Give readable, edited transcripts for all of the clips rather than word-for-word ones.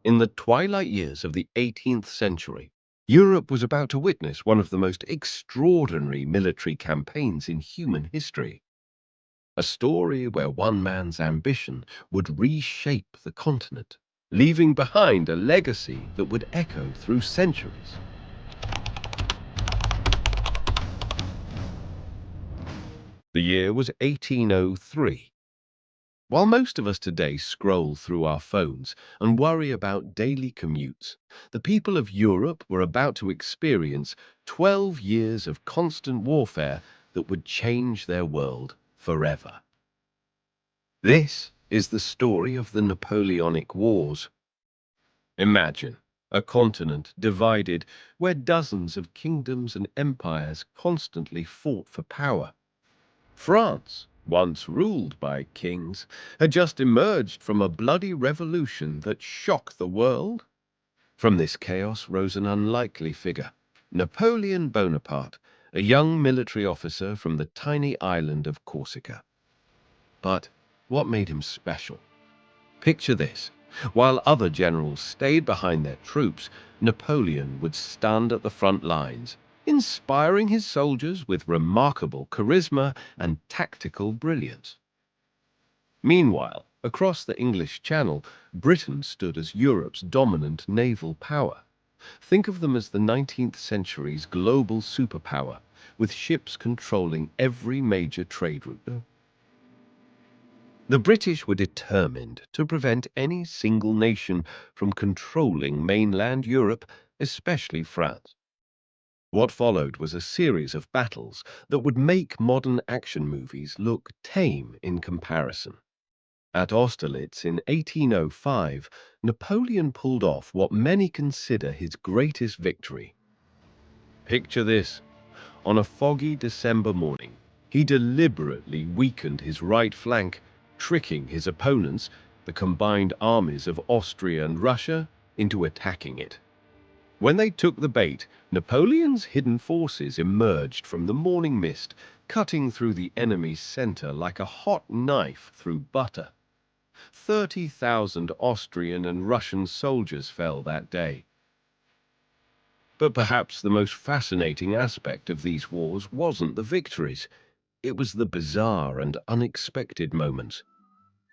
In the twilight years of the 18th century, Europe was about to witness one of the most extraordinary military campaigns in human history. A story where one man's ambition would reshape the continent, leaving behind a legacy that would echo through centuries. The year was 1803. While most of us today scroll through our phones and worry about daily commutes, the people of Europe were about to experience 12 years of constant warfare that would change their world forever. This is the story of the Napoleonic Wars. Imagine a continent divided where dozens of kingdoms and empires constantly fought for power. France, once ruled by kings, had just emerged from a bloody revolution that shocked the world. From this chaos rose an unlikely figure, Napoleon Bonaparte, a young military officer from the tiny island of Corsica. But what made him special? Picture this. While other generals stayed behind their troops, Napoleon would stand at the front lines, inspiring his soldiers with remarkable charisma and tactical brilliance. Meanwhile, across the English Channel, Britain stood as Europe's dominant naval power. Think of them as the 19th century's global superpower, with ships controlling every major trade route. The British were determined to prevent any single nation from controlling mainland Europe, especially France. What followed was a series of battles that would make modern action movies look tame in comparison. At Austerlitz in 1805, Napoleon pulled off what many consider his greatest victory. Picture this. On a foggy December morning, he deliberately weakened his right flank, tricking his opponents, the combined armies of Austria and Russia, into attacking it. When they took the bait, Napoleon's hidden forces emerged from the morning mist, cutting through the enemy's center like a hot knife through butter. 30,000 Austrian and Russian soldiers fell that day. But perhaps the most fascinating aspect of these wars wasn't the victories. It was the bizarre and unexpected moments.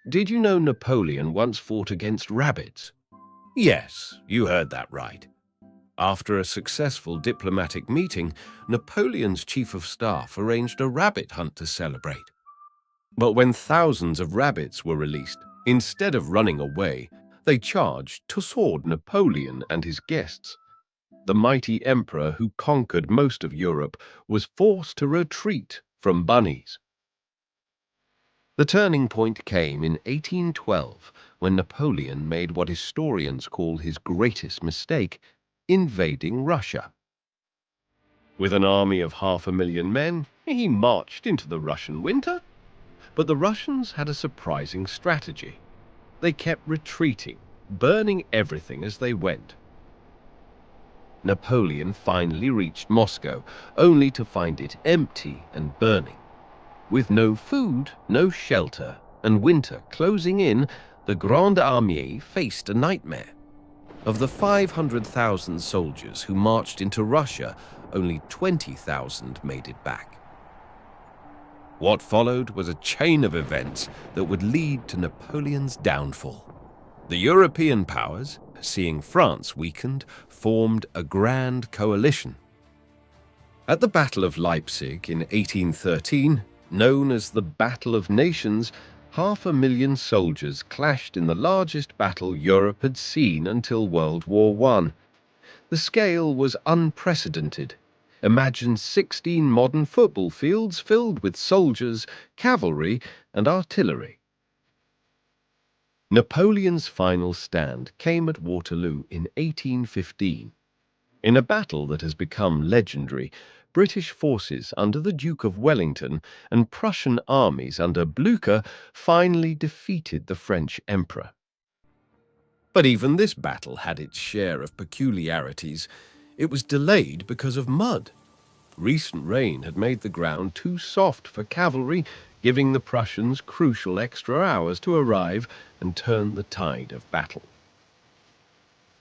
Did you know Napoleon once fought against rabbits? Yes, you heard that right. After a successful diplomatic meeting, Napoleon's chief of staff arranged a rabbit hunt to celebrate. But when thousands of rabbits were released, instead of running away, they charged toward Napoleon and his guests. The mighty emperor who conquered most of Europe was forced to retreat from bunnies. The turning point came in 1812 when Napoleon made what historians call his greatest mistake, invading Russia. With an army of 500,000 men, he marched into the Russian winter. But the Russians had a surprising strategy. They kept retreating, burning everything as they went. Napoleon finally reached Moscow, only to find it empty and burning. With no food, no shelter, and winter closing in, the Grande Armée faced a nightmare. Of the 500,000 soldiers who marched into Russia, only 20,000 made it back. What followed was a chain of events that would lead to Napoleon's downfall. The European powers, seeing France weakened, formed a grand coalition. At the Battle of Leipzig in 1813, known as the Battle of Nations, 500,000 soldiers clashed in the largest battle Europe had seen until World War I. The scale was unprecedented. Imagine 16 modern football fields filled with soldiers, cavalry, and artillery. Napoleon's final stand came at Waterloo in 1815. In a battle that has become legendary, British forces under the Duke of Wellington and Prussian armies under Blücher finally defeated the French emperor. But even this battle had its share of peculiarities. It was delayed because of mud. Recent rain had made the ground too soft for cavalry, giving the Prussians crucial extra hours to arrive and turn the tide of battle.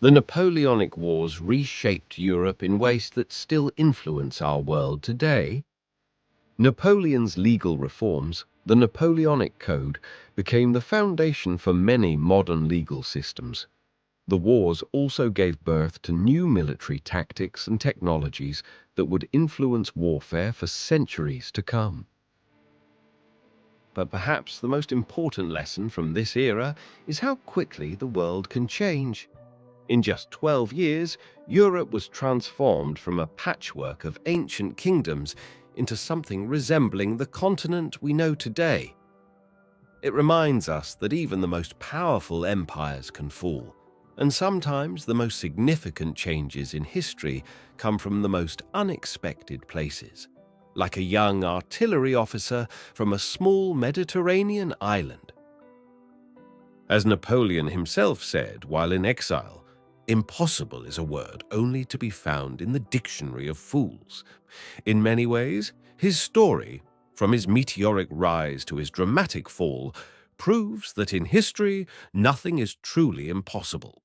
The Napoleonic Wars reshaped Europe in ways that still influence our world today. Napoleon's legal reforms, the Napoleonic Code, became the foundation for many modern legal systems. The wars also gave birth to new military tactics and technologies that would influence warfare for centuries to come. But perhaps the most important lesson from this era is how quickly the world can change. In just 12 years, Europe was transformed from a patchwork of ancient kingdoms into something resembling the continent we know today. It reminds us that even the most powerful empires can fall, and sometimes the most significant changes in history come from the most unexpected places, like a young artillery officer from a small Mediterranean island. As Napoleon himself said while in exile, "Impossible is a word only to be found in the dictionary of fools." In many ways, his story, from his meteoric rise to his dramatic fall, proves that in history, nothing is truly impossible.